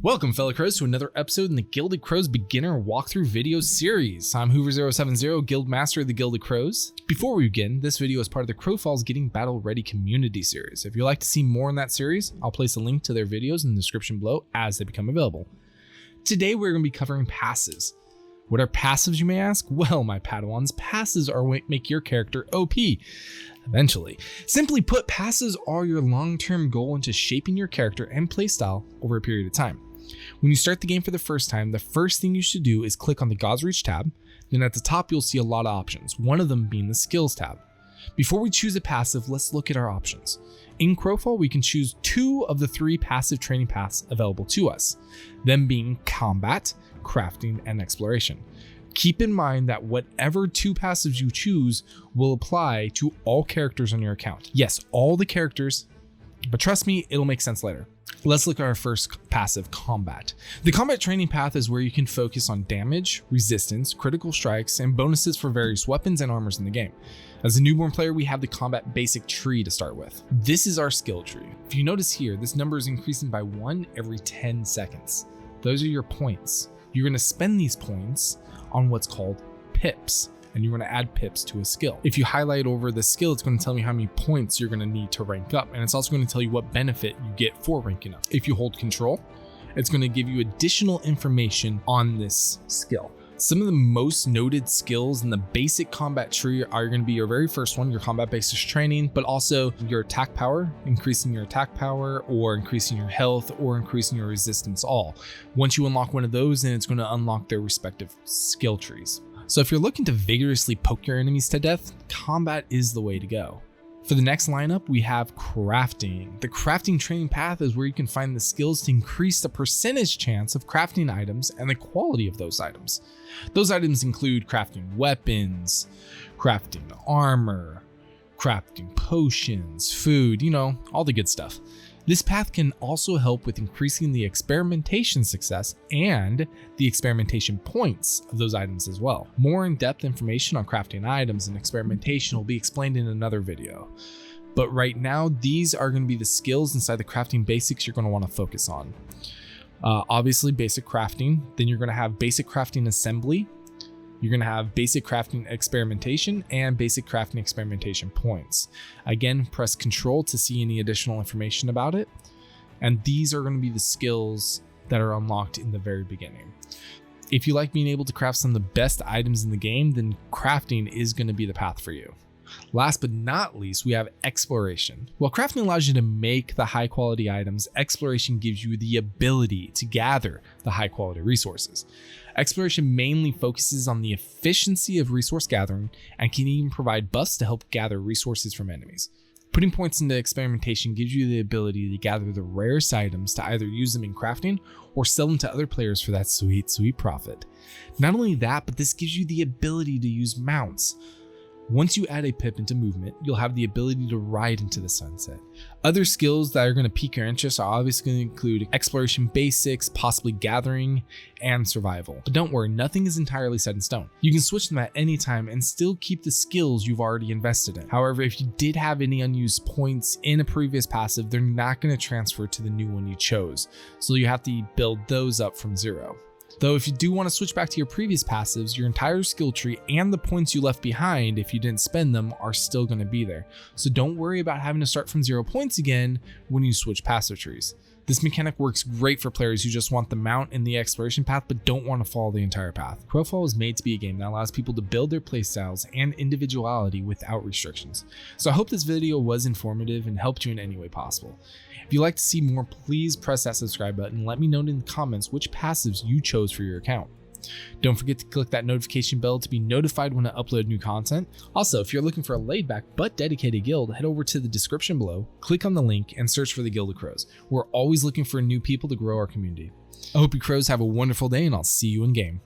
Welcome, fellow crows, to another episode in the Gilded Crows beginner walkthrough video series. I'm Hoover070, Guild Master of the Gilded Crows. Before we begin, this video is part of the Crowfall's Getting Battle Ready community series. If you'd like to see more in that series, I'll place a link to their videos in the description below as they become available. Today we're going to be covering passives. What are passives, you may ask? Well, my Padawans, passives are what make your character OP. Eventually. Simply put, passives are your long-term goal into shaping your character and playstyle over a period of time. When you start the game for the first time, the first thing you should do is click on the God's Reach tab. Then at the top, you'll see a lot of options, one of them being the Skills tab. Before we choose a passive, let's look at our options. In Crowfall, we can choose 2 of the 3 passive training paths available to us, them being Combat, Crafting, and Exploration. Keep in mind that whatever 2 passives you choose will apply to all characters on your account. Yes, all the characters, but trust me, it'll make sense later. Let's look at our first passive, Combat. The Combat training path is where you can focus on damage, resistance, critical strikes, and bonuses for various weapons and armors in the game. As a newborn player, we have the Combat basic tree to start with. This is our skill tree. If you notice here, this number is increasing by 1 every 10 seconds. Those are your points. You're going to spend these points on what's called pips, and you're going to add pips to a skill. If you highlight over the skill, it's going to tell me how many points you're going to need to rank up, and it's also going to tell you what benefit you get for ranking up. If you hold control, it's going to give you additional information on this skill. Some of the most noted skills in the basic combat tree are going to be your very first one, your combat basics training, but also your attack power, increasing your attack power, or increasing your health, or increasing your resistance all. Once you unlock one of those, then it's going to unlock their respective skill trees. So if you're looking to vigorously poke your enemies to death, combat is the way to go. For the next lineup, we have Crafting. The crafting training path is where you can find the skills to increase the percentage chance of crafting items and the quality of those items. Those items include crafting weapons, crafting armor, crafting potions, food, all the good stuff. This path can also help with increasing the experimentation success and the experimentation points of those items as well. More in-depth information on crafting items and experimentation will be explained in another video. But right now, these are going to be the skills inside the crafting basics you're going to want to focus on. Obviously, basic crafting, then you're going to have basic crafting assembly. You're going to have basic crafting experimentation and basic crafting experimentation points. Again, press Control to see any additional information about it. And these are going to be the skills that are unlocked in the very beginning. If you like being able to craft some of the best items in the game, then crafting is going to be the path for you. Last but not least, we have Exploration. While crafting allows you to make the high quality items, Exploration gives you the ability to gather the high quality resources. Exploration mainly focuses on the efficiency of resource gathering and can even provide buffs to help gather resources from enemies. Putting points into experimentation gives you the ability to gather the rarest items to either use them in crafting or sell them to other players for that sweet, sweet profit. Not only that, but this gives you the ability to use mounts. Once you add a pip into movement, you'll have the ability to ride into the sunset. Other skills that are going to pique your interest are obviously going to include exploration basics, possibly gathering, and survival. But don't worry, nothing is entirely set in stone. You can switch them at any time and still keep the skills you've already invested in. However, if you did have any unused points in a previous passive, they're not going to transfer to the new one you chose. So you have to build those up from zero. Though if you do want to switch back to your previous passives, your entire skill tree and the points you left behind if you didn't spend them are still going to be there. So don't worry about having to start from 0 points again when you switch passive trees. This mechanic works great for players who just want the mount in the exploration path but don't want to follow the entire path. Crowfall is made to be a game that allows people to build their playstyles and individuality without restrictions. So I hope this video was informative and helped you in any way possible. If you'd like to see more, please press that subscribe button and let me know in the comments which passives you chose for your account. Don't forget to click that notification bell to be notified when I upload new content. Also, if you're looking for a laid-back but dedicated guild, head over to the description below, click on the link, and search for the Gilded Crows. We're always looking for new people to grow our community. I hope you crows have a wonderful day, and I'll see you in game.